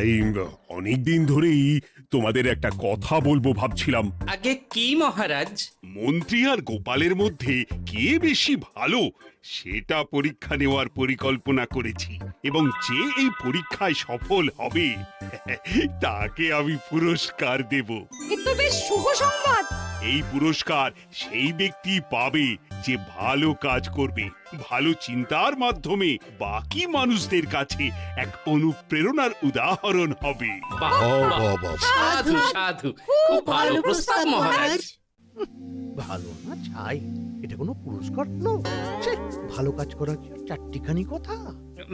এই অনেকদিন ধরেই তোমাদের একটা কথা বলবো ভাবছিলাম। আগে কি মহারাজ? মন্ত্রী আর গোপালের মধ্যে কে বেশি ভালো সেটা পরীক্ষা নেওয়ার পরিকল্পনা করেছি, এবং যে এই পরীক্ষায় সফল হবে তাকে আমি পুরস্কার দেব। এ তো বেশ শুভ সংবাদ। এই পুরস্কার সেই ব্যক্তি পাবে যে ভালো কাজ করবে, ভালো চিন্তার মাধ্যমে বাকি মানুষদের কাছে এক অনুপ্রেরণার উদাহরণ হবে। বাহ, বাহ, সাধু সাধু, খুব ভালো প্রস্তাব মহারাজ। ভালো না ছাই, এটা কোনো পুরস্কার নয়। ছে, ভালো কাজ করার কি আর চারটিখানি কথা?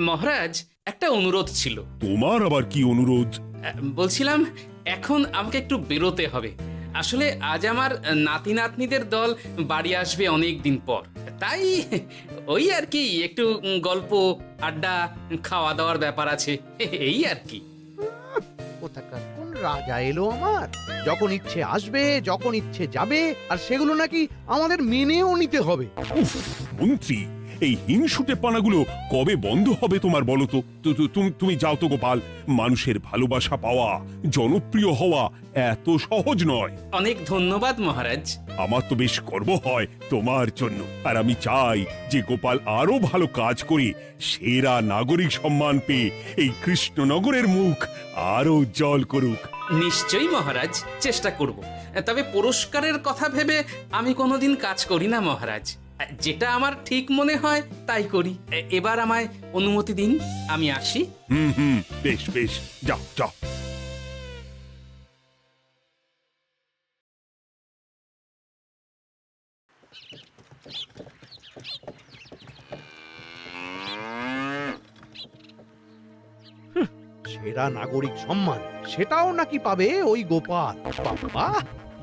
মহারাজ, একটা অনুরোধ ছিল। তোমার আবার কি অনুরোধ? বলছিলাম এখন আমাকে একটু বেরোতে হবে। আসলে আজ আমার নাতি নাতনিদের দল বাড়ি আসবে অনেক দিন পর, তাই ওই আর কি একটু গল্প আড্ডা খাওয়া দাওয়ার ব্যাপার আছে, এই আর কি। কোথাকার কোন রাজা এলো আমার? যখন ইচ্ছে আসবে, যখন ইচ্ছে যাবে, আর সেগুলো নাকি আমাদের মেনেও নিতে হবে। উফ, মন্ত্রী, এই হিংসুটে পানাগুলো কবে বন্ধ হবে তোমার বলো তো? তুমি যাও তো গোপাল। মানুষের ভালোবাসা পাওয়া, জনপ্রিয় হওয়া এত সহজ নয়। অনেক ধন্যবাদ মহারাজ। আমার তো বেশ গর্ব হয় তোমার জন্য, আর আমি চাই যে গোপাল আরো ভালো কাজ করে সেরা নাগরিক সম্মান পেয়ে এই কৃষ্ণনগরের মুখ আরো উজ্জ্বল করুক। নিশ্চয়ই মহারাজ, চেষ্টা করব। তবে পুরস্কারের কথা ভেবে আমি কোনোদিন কাজ করি না মহারাজ। যেটা আমার ঠিক মনে হয় তাই করি। এবার আমায় অনুমতি দিন, আমি আসি। হুম, বেশ বেশ, যাও যাও। সেরা নাগরিক সম্মান সেটাও নাকি পাবে ওই গোপাল। বাবা,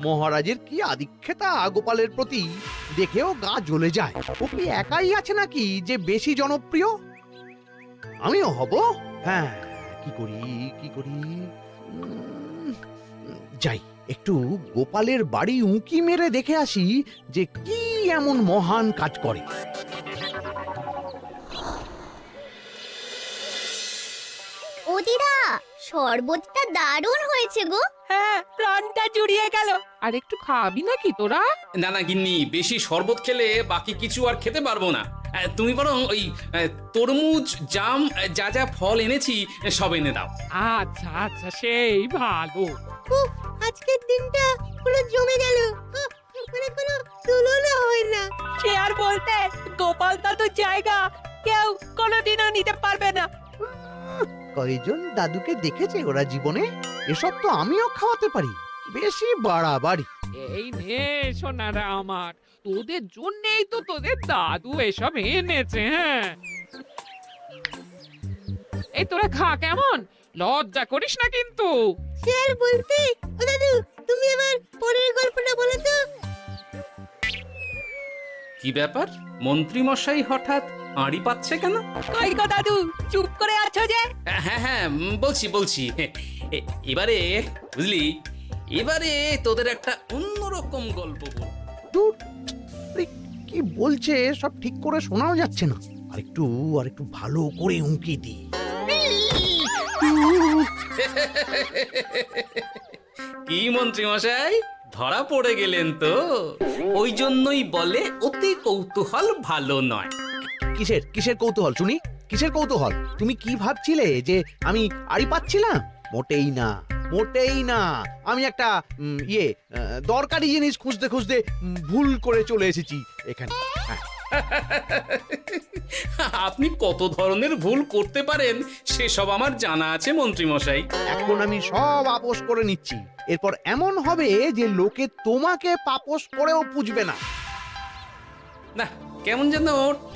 মহারাজের কি আদিক্ষেতা গোপালের প্রতি, দেখেও গা জ্বলে যায়। ও কি একাই আছে নাকি যে বেশি জনপ্রিয়? আমিও হব। হ্যাঁ, কি করি কি করি? যাই, একটু গোপালের বাড়ি উঁকি মেরে দেখে আসি যে কি এমন মহান কাজ করে। ও দিদা, শরবতটা দারুণ হয়েছে গো। হ্যাঁ, প্রাণটা জুড়িয়ে গেল। আর একটু খাবি নাকি তোরা? না না গিন্নি, বেশি শরবত খেলে বাকি কিছু আর খেতে পারবো না। তুমি বরং ওই তরমুজ, জাম, যা যা ফল এনেছি সব এনে দাও। আচ্ছা আচ্ছা, সেই ভালো। উফ, আজকের দিনটা পুরো জমে গেল। মানে কোনো তুলনা হয় না। সে আর বলতে, গোপাল দাদুর জায়গা কেউ কোনোদিনও নিতে পারবে না। কয়জন দাদুকে দেখেছে ওরা জীবনে? এসব তো আমিও খাওয়াতে পারি। বেশি বাড়াবাড়ি। এই নে সোনারা আমার, তোদের জন্যই তো তোদের দাদু এসব এনেছে। হ্যাঁ, এই তোরা খা, কেমন? লজ্জা করিস না কিন্তু। সে আর বলতে, ও দাদু, তুমি এবার পরের গল্পটা বলো তো। কি ব্যাপার, মন্ত্রী মশাই হঠাৎ আড়ি পাচ্ছে কেন? কই গো দাদু, চুপ করে আছো যে? হ্যাঁ হ্যাঁ, বলছি। এবারে বুঝলি, এবারে তোদের একটা অন্যরকম গল্প বল। দূর, আরে কি বলছে সব ঠিক করে শোনাও যাচ্ছে না। আর একটু ভালো করে উঁকি দি। কি মন্ত্রী মশাই, ধরা পড়ে গেলেন তো? ওই জন্যই বলে অতি কৌতূহল ভালো নয়। কিসের কিসের কৌতূহল শুনি? কিসের কৌতূহল? তুমি কি ভাবছিলে যে আমি আড়ি পাচ্ছিলাম? মোটেই না, মোটেই না। আমি একটা দরকারি জিনিস খুঁজতে খুঁজতে ভুল করে চলে এসেছি এখানে। হ্যাঁ, আপনি কত ধরনের ভুল করতে পারেন সেসব আমার জানা আছে মন্ত্রী মশাই। এখন আমি সব আপোষ করে নিচ্ছি। এরপর এমন হবে যে লোকে তোমাকে পাপোশ করেও পুজবে না। না, কেমন যেন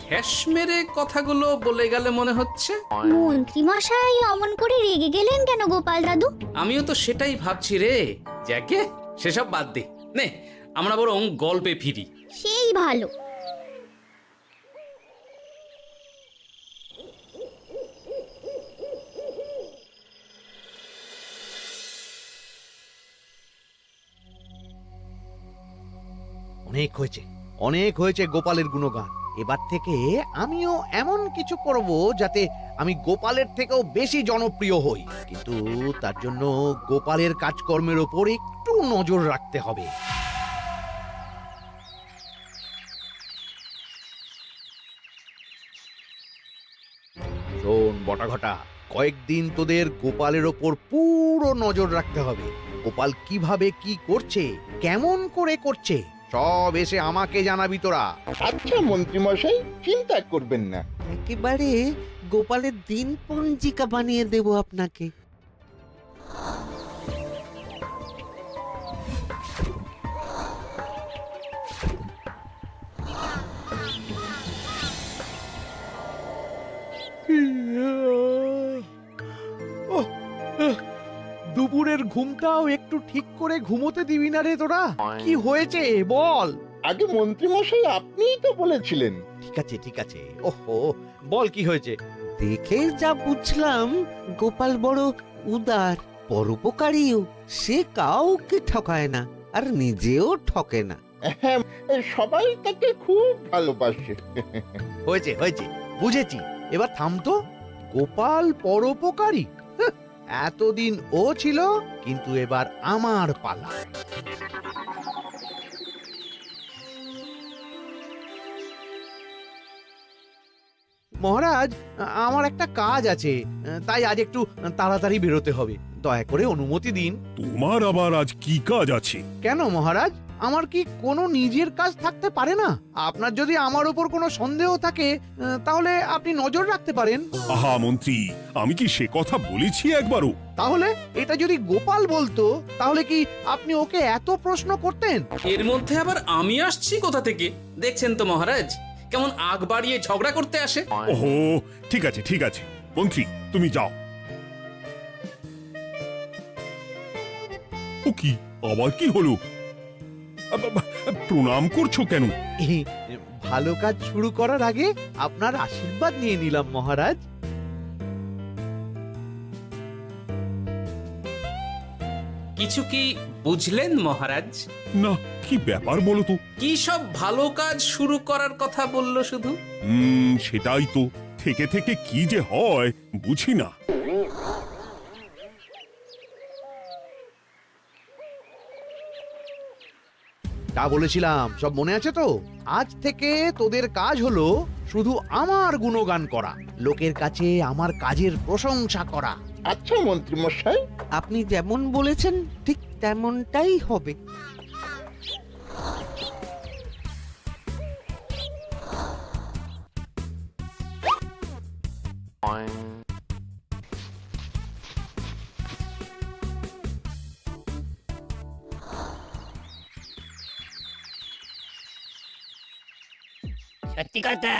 ঠেস মেরে কথাগুলো বলে গেলে মনে হচ্ছে। মন্ত্রী মশাই অমন করে রেগে গেলেন কেন গোপাল দাদু? আমিও তো সেটাই ভাবছি রে। যাকে সেসব বাদ দে, নে আমরা বরং গল্পে ফিরি। সেই ভালো। অনেক হয়েছে, অনেক হয়েছে গোপালের গুণগান। এবার থেকে আমিও এমন কিছু করব যাতে আমি গোপালের থেকেও বেশি জনপ্রিয় হই, কিন্তু তার জন্য গোপালের কাজকর্মের ওপর একটু নজর রাখতে হবে। শোন বটাঘটা, কয়েকদিন তোদের গোপালের ওপর পুরো নজর রাখতে হবে। গোপাল কিভাবে কি করছে, কেমন করে করছে, সব এসে আমাকে জানাবি তোরা। আচ্ছা মন্ত্রীমশাই, চিন্তা করবেন না। একেবারে গোপালের দিন পঞ্জিকা বানিয়ে দেব আপনাকে। ওহ, দুপুরের ঘুমটাও একটু ঠিক করে ঘুমোতে দিবি না রে তোরা? কি হয়েছে বল। আগে মন্ত্রীমশাই আপনিই তো বলেছিলেন। ঠিক আছে ঠিক আছে, ওহো বল কি হয়েছে। দেখে যা বুঝলাম গোপাল বড় উদার, পরোপকারীও। সে কাউকে ঠকায় না, আর নিজেও ঠকে না। হ্যাঁ, সবাই তাকে খুব ভালোবাসে। হয়েছে হয়েছে, বুঝেছি। এবার থাম তো। গোপাল পরোপকারী? হাহ, এতদিন ও ছিল, কিন্তু এবার আমার পালা। মহারাজ, আমার একটা কাজ আছে, তাই আজ একটু তাড়াতাড়ি বেরোতে হবে। দয়া করে অনুমতি দিন। তোমার আবার আজ কি কাজ আছে? কেন মহারাজ, আমার কি কোনো নিজের কাজ থাকতে পারে না? আপনার যদি আমার উপর কোনো সন্দেহ থাকে, তাহলে আপনি নজর রাখতে পারেন। আহা মন্ত্রী, আমি কি সে কথা বলেছি একবারও? তাহলে এটা যদি গোপাল বলতো, তাহলে কি আপনি ওকে এত প্রশ্ন করতেন? এর মধ্যে আবার আমি আসছি কোথা থেকে? দেখছেন তো মহারাজ, কেমন আগ বাড়িয়ে ঝগড়া করতে আসে। ওহো, ঠিক আছে ঠিক আছে, মন্ত্রী তুমি যাও। ও কি, আবার কি হলো? প্রণাম করছো কেন? ভালো কাজ শুরু করার আগে আপনার আশীর্বাদ নিয়ে নিলাম মহারাজ। কিছু কি বুঝলেন মহারাজ? না, কি ব্যাপার বলো তো? কি সব ভালো কাজ শুরু করার কথা বললো শুধু? সেটাই তো, থেকে থেকে কি যে হয় বুঝি না। তা বলেছিলাম, সব মনে আছে তো? আজ থেকে তোদের কাজ হলো শুধু আমার গুণগান করা, লোকের কাছে আমার কাজের প্রশংসা করা। আচ্ছা মন্ত্রীমশাই। আপনি যেমন বলেছেন ঠিক তেমনটাই হবে। সত্যি কথা,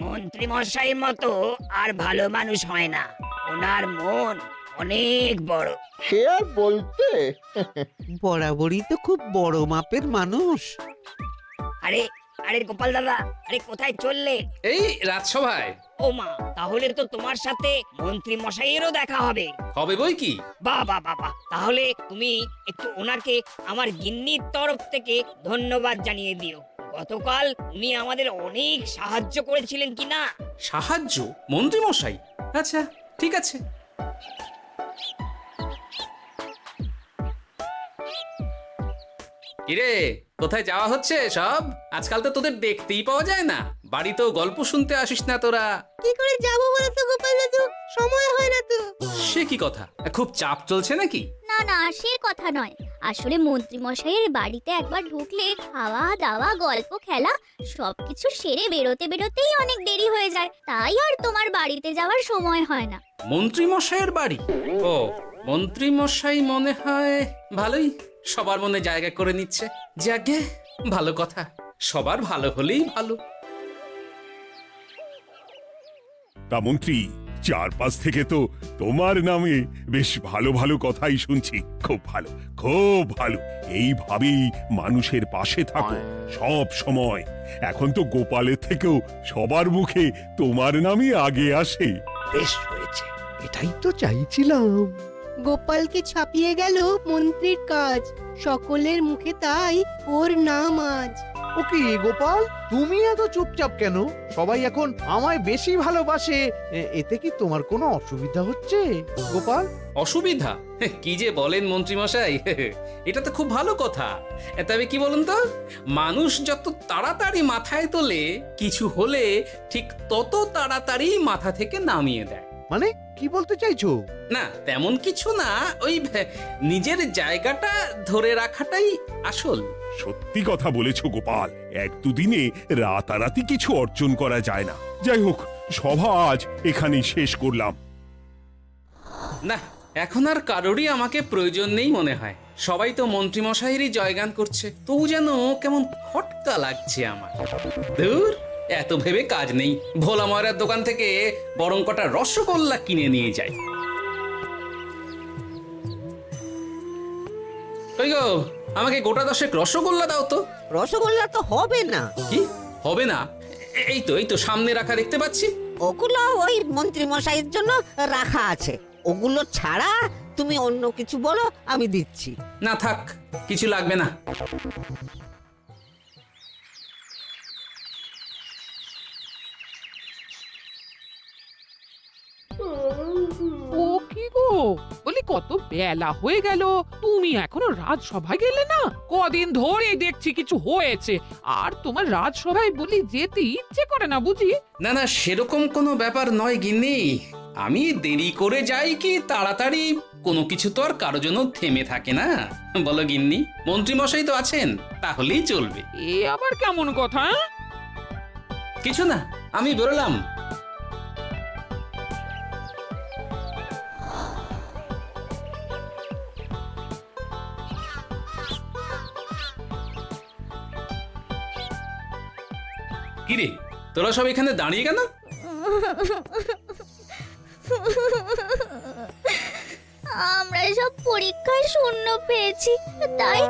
মন্ত্রী মশাইয়ের মতো আর ভালো মানুষ হয় না। ওনার মন অনেক বড়। সে আর বলতে। বরাবরই তো খুব বড় মাপের মানুষ। আরে আরে গোপাল দাদা, আরে কোথায় চললে? এই রাজসভায়। ও মা, তাহলে তো তোমার সাথে মন্ত্রী মশাইয়েরও দেখা হবে। হবে বই কি? বাবা বাবা, তাহলে তুমি একটু ওনাকে আমার গিন্নির তরফ থেকে ধন্যবাদ জানিয়ে দিও। গতকাল উনি আমাদের অনেক সাহায্য করেছিলেন কিনা। সাহায্য? মন্ত্রী মশাই? আচ্ছা ঠিক আছে। কিরে, কোথায় যাওয়া হচ্ছে সব? আজকাল তো তোদের দেখতেই পাওয়া যায় না, বাড়িতেও গল্প শুনতে আসিস না তোরা। কি করে যাবো বলতো গোপাল দাদু, সময় হয় না তো। সে কি কথা, খুব চাপ চলছে নাকি? না না, সে কথা নয়। আসলে মন্ত্রী মশাইয়ের বাড়িতে একবার ঢুকলে খাওয়া দাওয়া গল্প খেলা সবকিছু সেরে বেরোতে বেরোতেই অনেক দেরি হয়ে যায়, তাই আর তোমার বাড়িতে যাওয়ার সময় হয় না। মন্ত্রী মশাইয়ের বাড়ি? ও, মন্ত্রী মশাই মনে হয় ভালোই সবার মনে জায়গা করে নিচ্ছে। যাকে ভালো কথা, সবার ভালো হলেই ভালো। তা মন্ত্রী, চারপাশ থেকে তো তোমার নামে বেশ ভালো ভালো কথাই শুনছি। খুব ভালো, খুব ভালো। এইভাবেই মানুষের পাশে থাকো সব সময়। এখন তো গোপালের থেকেও সবার মুখে তোমার নামই আগে আসে। বেশ হয়েছে, এটাই তো চাইছিলাম। গোপালকে ছাপিয়ে গেল মন্ত্রীর কাজ, সকলের মুখে তাই ওর নাম আজ। ও কি গোপাল, তুমি এত চুপচাপ কেন? সবাই এখন আমায় বেশি ভালোবাসে, এতে কি তোমার কোনো অসুবিধা হচ্ছে গোপাল? অসুবিধা? কি যে বলেন মন্ত্রীমশাই, এটা তো খুব ভালো কথা। তবে কি বলুন তো, মানুষ যত তাড়াতাড়ি মাথায় তোলে, কিছু হলে ঠিক তত তাড়াতাড়ি মাথা থেকে নামিয়ে দেয়। মানে কি বলতে চাইছো? না তেমন কিছু না, ওই নিজের জায়গাটা ধরে রাখাটাই আসল। সত্যি কথা বলেছো গোপাল, এক দুদিনে রাতারাতি কিছু অর্জন করা যায় না। যাই হোক, সভা আজ এখানেই শেষ করলাম। না, এখন আর কারোরই আমাকে প্রয়োজন নেই মনে হয়। সবাই তো মন্ত্রীমশাইয়েরই জয়গান করছে, তবু যেন কেমন খটকা লাগছে আমার। ধুর, এত ভেবে কাজ নেই, ভোলা ময়রার দোকান থেকে বরং কটা রসগোল্লা কিনে নিয়ে যাই। কই গো, আমাকে গোটা 10 রসগোল্লা দাও তো। রসগোল্লা তো হবে না। কি হবে না? এই তো সামনে রাখা দেখতে পাচ্ছি। ওগুলো ওই মন্ত্রী মশাইয়ের জন্য রাখা আছে। ওগুলো ছাড়া তুমি অন্য কিছু বলো, আমি দিচ্ছি। না থাক, কিছু লাগবে না। ও কি গো, বলি কত বেলা হয়ে গেল, তুমি এখনো রাজসভায় গেলে না? কদিন ধরে দেখছি কিছু হয়েছে, আর তোমার রাজসভায় বলি যেতে ইচ্ছে করে না বুঝি? না না, সেরকম কোনো ব্যাপার নয় গিন্নি। আমি দেরি করে যাই কি তাড়াতাড়ি, কোনো কিছু তো আর কারো জন্য থেমে থাকে না, বলো গিন্নি? মন্ত্রীমশাই তো আছেন, তাহলেই চলবে। এ আবার কেমন কথা? কিছু না, আমি বেরোলাম। কিরে, তোরা সব এখানে দাঁড়িয়ে কেন? আমরা সব পরীক্ষায় শূন্য পেয়েছি, তাই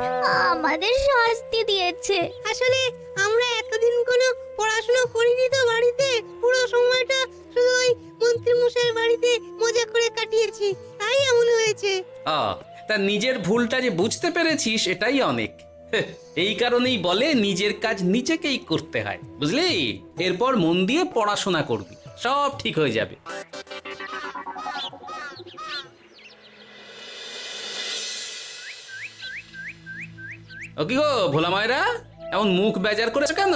আমাদের শাস্তি দিয়েছে। আসলে আমরা এতদিন কোনো পড়াশোনা করিনি তো বাড়িতে, পুরো সময়টা শুধু ওই মন্ত্রীমশাইয়ের বাড়িতে মজা করে কাটিয়েছি, তাই এমন হয়েছে। তা নিজের ভুলটা যে বুঝতে পেরেছিস, এটাই অনেক। এই কারণেই বলে নিজের কাজ নিজেকেই করতে হয়, বুঝলি? এরপর মন দিয়ে পড়াশোনা করবি, সব ঠিক হয়ে যাবে। ও কি গো ভোলা মায়েরা, এমন মুখ বেজার করেছো কেন?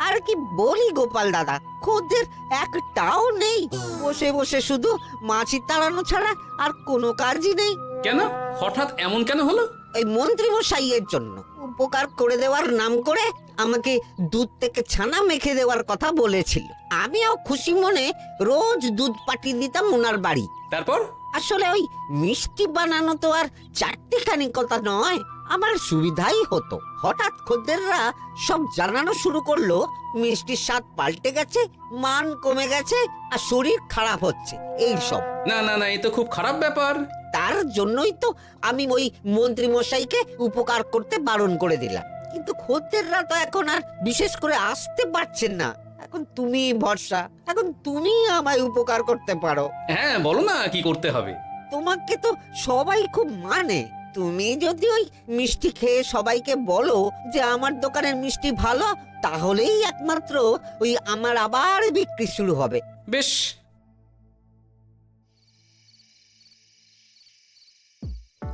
আর কি বলি গোপাল দাদা, খদ্দের একটাও নেই। বসে বসে শুধু মাছি তাড়ানো ছাড়া আর কোনো কাজই নেই। কেন, হঠাৎ এমন কেন হলো? এই মন্ত্রী মশাইয়ের জন্য উপকার করে দেওয়ার নাম করে আমাকে দুধ থেকে ছানা মেখে দেওয়ার কথা বলেছিল। আমিও খুশি মনে রোজ দুধ পাঠিয়ে দিতাম ওনার বাড়ি। তারপর? আসলে ওই মিষ্টি বানানো তো আর চারটিখানি কথা নয়, আমার সুবিধাই হতো। হঠাৎ খদ্দেররা সব জানানো শুরু করলো মিষ্টির স্বাদ পাল্টে গেছে, মান কমে গেছে, আর শরীর খারাপ হচ্ছে, এই সব। না না না, এ তো খুব খারাপ ব্যাপার। তার জন্যই তো আমি ওই মন্ত্রী মশাইকে উপকার করতে বারণ করে দিলাম। কিন্তু খদ্দেররা তো এখন আর বিশেষ করে আসতে পারছেন না। এখন তুমি ভরসা, এখন তুমি আমায় উপকার করতে পারো। হ্যাঁ বলো না, কি করতে হবে? তোমাকে তো সবাই খুব মানে। তুমি যদি ওই মিষ্টি খেয়ে সবাইকে বলো যে আমার দোকানের মিষ্টি ভালো, তাহলেই একমাত্র ওই আমার আবার বিক্রি শুরু হবে। বেশ।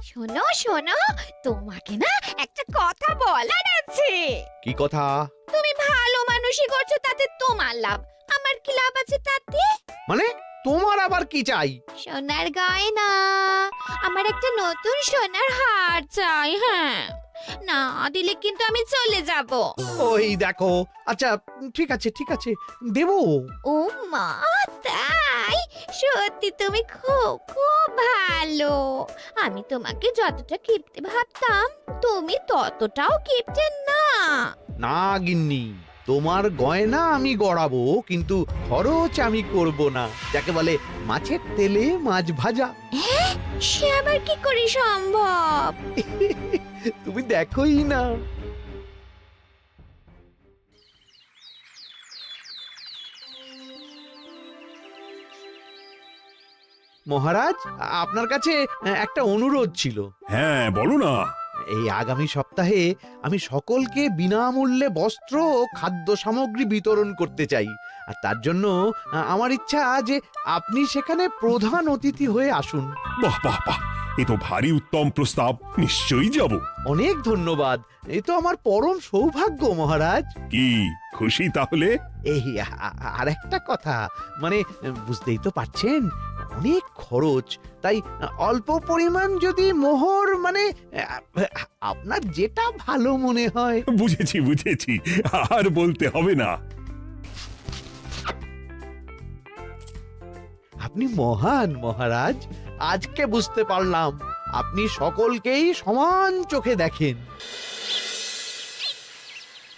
শোনো শোনো, তোমাকে না একটা কথা বলার আছে। কি কথা? তুমি ভালো মানুষই করছো, তাতে তোমার লাভ, আমার কি লাভ আছে তাতে? মানে তোমার আবার কি চাই? সোনার গয়না, আমার একটা নতুন সোনার হার চাই। হ্যাঁ, না দিলে কিন্তু আমি চলে যাব। ওই দেখো, আচ্ছা ঠিক আছে ঠিক আছে, দেবো। ও মা, তাই? সত্যি তুমি খুব খুব ভালো। আমি তোমাকে যতটা কিপটে ভাবতাম, তুমি ততটাও কিপটে না। না গিন্নি, তোমার গয়না আমি গড়াবো, কিন্তু খরচ আমি করব না। যাকে বলে মাছের তেলে মাছ ভাজা। সে আবার কি করে সম্ভব? তুমি দেখোই না। মহারাজ, আপনার কাছে একটা অনুরোধ ছিল। হ্যাঁ বলো না। এই আগামী সপ্তাহে আমি সকলকে বিনামূল্যে বস্ত্র ও খাদ্য সামগ্রী বিতরণ করতে চাই। আর তার জন্য আমার ইচ্ছা যে আপনি সেখানে প্রধান অতিথি হয়ে আসুন। বাহ বাহ বাহ, এ তো ভারী উত্তম প্রস্তাব, নিশ্চয়ই যাব। অনেক ধন্যবাদ, এ তো আমার পরম সৌভাগ্য মহারাজ। কি খুশি তাহলে? এই আর একটা কথা, মানে বুঝতেই তো পারছেন অনেক খরচ, তাই অল্প পরিমাণ যদি মোহর, মানে আপনার যেটা ভালো মনে হয়। বুঝেছি বুঝেছি, আর বলতে হবে না। আপনি মহান মহারাজ, আজকে বুঝতে পারলাম আপনি সকলকেই সমান চোখে দেখেন।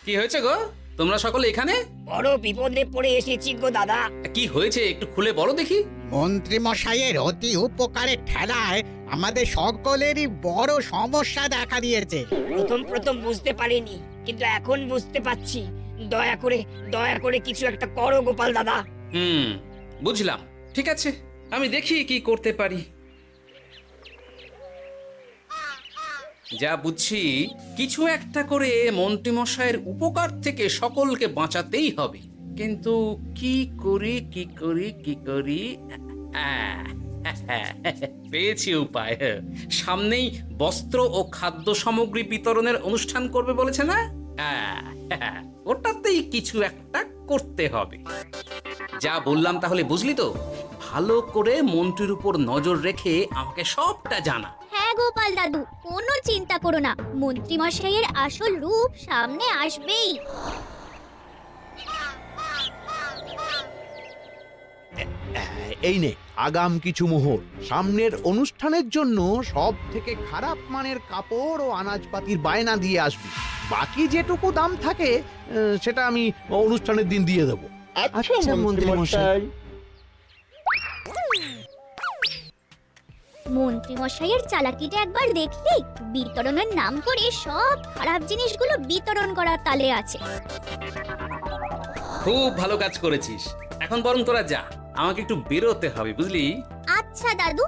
কি হয়েছে গো, তোমরা সকলে এখানে? বড় বিপদে পড়ে এসেছি গো দাদা। কি হয়েছে একটু খুলে বলো দেখি। মন্ত্রী মশাইয়ের অতি উপকারের ঠেলায় আমাদের সকলেরই বড় সমস্যা দেখা দিয়েছে। প্রথম বুঝতে পারিনি, কিন্তু এখন বুঝতে পারছি। দয়া করে কিছু একটা করো গোপাল দাদা। বুঝলাম, ঠিক আছে, আমি দেখি কি করতে পারি। যা বুঝছি, কিছু একটা করে মন্ত্রীমশাইয়ের উপকার থেকে সকলকে বাঁচাতেই হবে। কিন্তু কি করি পেয়েছি উপায়। সামনেই বস্ত্র ও খাদ্য সামগ্রী বিতরণের অনুষ্ঠান করবে বলেছে না? ওটাতেই কিছু একটা করতে হবে। যা বললাম তাহলে বুঝলি তো? ভালো করে মন্ত্রীর উপর নজর রেখে আমাকে সবটা জানা। হ্যাঁ গোপাল দাদু, কোনো চিন্তা করো না, মন্ত্রী মশাইয়ের আসল রূপ সামনে আসবেই। এই নে আগাম কিছু মোহর। সামনের অনুষ্ঠানের জন্য সব থেকে খারাপ মানের কাপড় ও আনাজপাতির বায়না দিয়ে আসবি। বাকি যেটুকু দাম থাকে সেটা আমি অনুষ্ঠানের দিন দিয়ে দেবো। আচ্ছা মন্ত্রী মশাই। মন্ত্রী মশাইয়ের চালাকিটা একবার দেখলি? বিতরণের নাম করে সব খারাপ জিনিসগুলো বিতরণ করার তালে আছে। খুব ভালো কাজ করেছিস। এখন বরং তোরা যা, আমাকে একটু বেরোতে হবে, বুঝলি? আচ্ছা দাদু।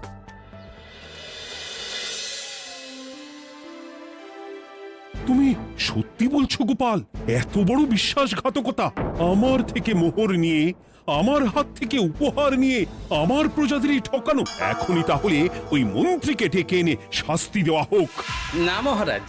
তুমি সত্যি বলছো গোপাল? এত বড় বিশ্বাসঘাতকতা! আমার থেকে মোহর নিয়ে, আমার হাত থেকে উপহার নিয়ে আমার প্রজাদেরই ঠকানো। এখনই তাহলে ওই মন্ত্রীকে ডেকে এনে শাস্তি দেওয়া হোক। না মহারাজ,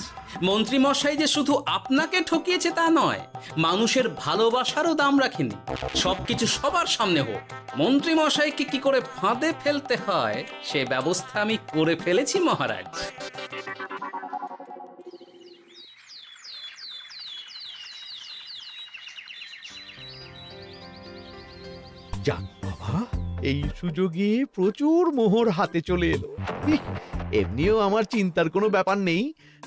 মন্ত্রী মশাই যে শুধু আপনাকে ঠকিয়েছে তা নয়, মানুষের ভালোবাসারও দাম রাখেনি। সবকিছু সবার সামনে হোক। মন্ত্রী মশাইকে কি করে ফাঁদে ফেলতে হয় সে ব্যবস্থা আমি করে ফেলেছি মহারাজ। যাক বাবা, এই সুযোগে প্রচুর মোহর হাতে চলে এলো। এমনিও আমার চিন্তার কোনো ব্যাপার নেই,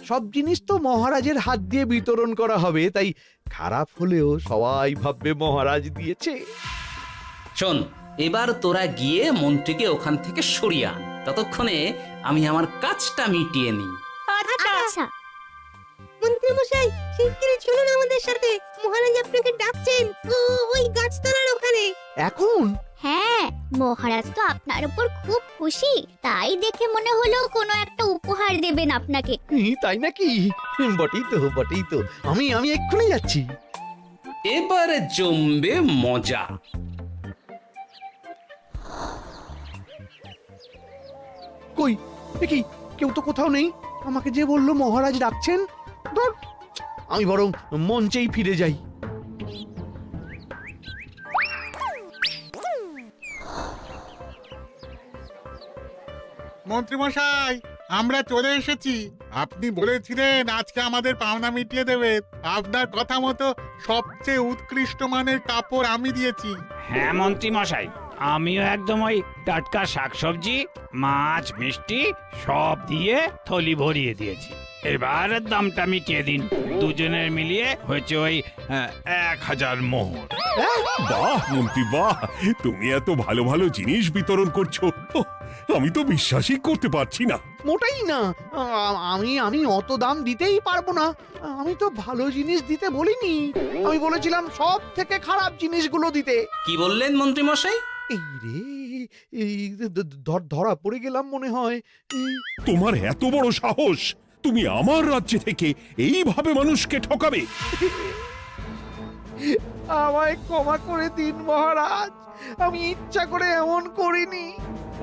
সব জিনিস তো মহারাজের হাত দিয়ে বিতরণ করা হবে, তাই খারাপ হলেও সবাই ভাববে মহারাজ দিয়েছে। শোন, এবার তোরা গিয়ে মন্ত্রীকে ওখান থেকে সরিয়ে আন। ততক্ষণে আমি আমার কাজটা মিটিয়ে নিই। আচ্ছা। মন্ত্রী মশাই, শিগগিরই চলুন আমাদের সাথে, মহারাজ আপনাকে ডাকছেন ওই গাছতলার ওখানে। এখন? হ্যাঁ, মহারাজ তো আপনার উপর খুব খুশি, তাই দেখে মনে হলো কোনো একটা উপহার দেবেন আপনাকে। তাই নাকি? বটেই তো, আমি এক্ষুনি যাচ্ছি। এবারে জমবে মজা। কই দেখি কেউ তো কোথাও নেই। আমাকে যে বললো মহারাজ ডাকছেন, ধর আমি বরং মঞ্চেই ফিরে যাই। মন্ত্রী মশাই, আমরা চলে এসেছি। আপনি বলেছিলেন আজকে আমাদের পাওনা মিটিয়ে দেবে। আপনার কথা মতো সবচেয়ে উৎকৃষ্ট মানের কাপড় আমি দিয়েছি। হ্যাঁ মন্ত্রী মশাই, আমিও একদম ওই টাটকা শাকসবজি, মাছ, মিষ্টি সব দিয়ে থলি ভরিয়ে দিয়েছি। এবার দামটা মিটিয়ে দিন। দুজনের মিলিয়ে হয়েছে ওই 1000 মোহর। বাহ মন্ত্রী বাহ, তুমি এত ভালো ভালো জিনিস বিতরণ করছো, ওহ, আমি তো বিশ্বাসই করতে পারছি না। মোটাই না, আমি অত দাম দিতেই পারবো না। আমি তো ভালো জিনিস দিতে বলিনি, আমি বলেছিলাম সব থেকে খারাপ জিনিসগুলো দিতে। কি বললেন মন্ত্রী মশাই? এই রে, এই ধরা পড়ে গেলাম মনে হয়। তোমার এত বড় সাহস! তুমি আমার রাজ্যে থেকে এইভাবে মানুষকে ঠকাবে? আমায় ক্ষমা করে দিন মহারাজ, আমি ইচ্ছা করে এমন করিনি।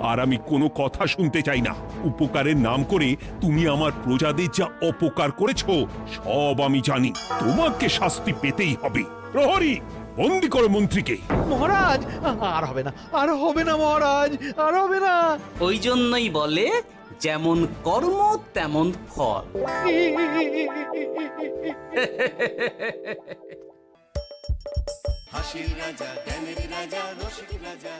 আর আমি কোনো কথা শুনতে চাই না। উপকারের নাম করে তুমি আমার প্রজাদের যা অপকার করেছো সব আমি জানি। তোমাকে শাস্তি পেতেই হবে। প্রহরী, বন্দি করো মন্ত্রীকে। মহারাজ, আর হবে না, আর হবে না মহারাজ, আর হবে না। ওই জন্যই বলে যেমন কর্ম তেমন ফল। হাসির রাজা, জ্ঞানের রাজা, রসিক রাজা।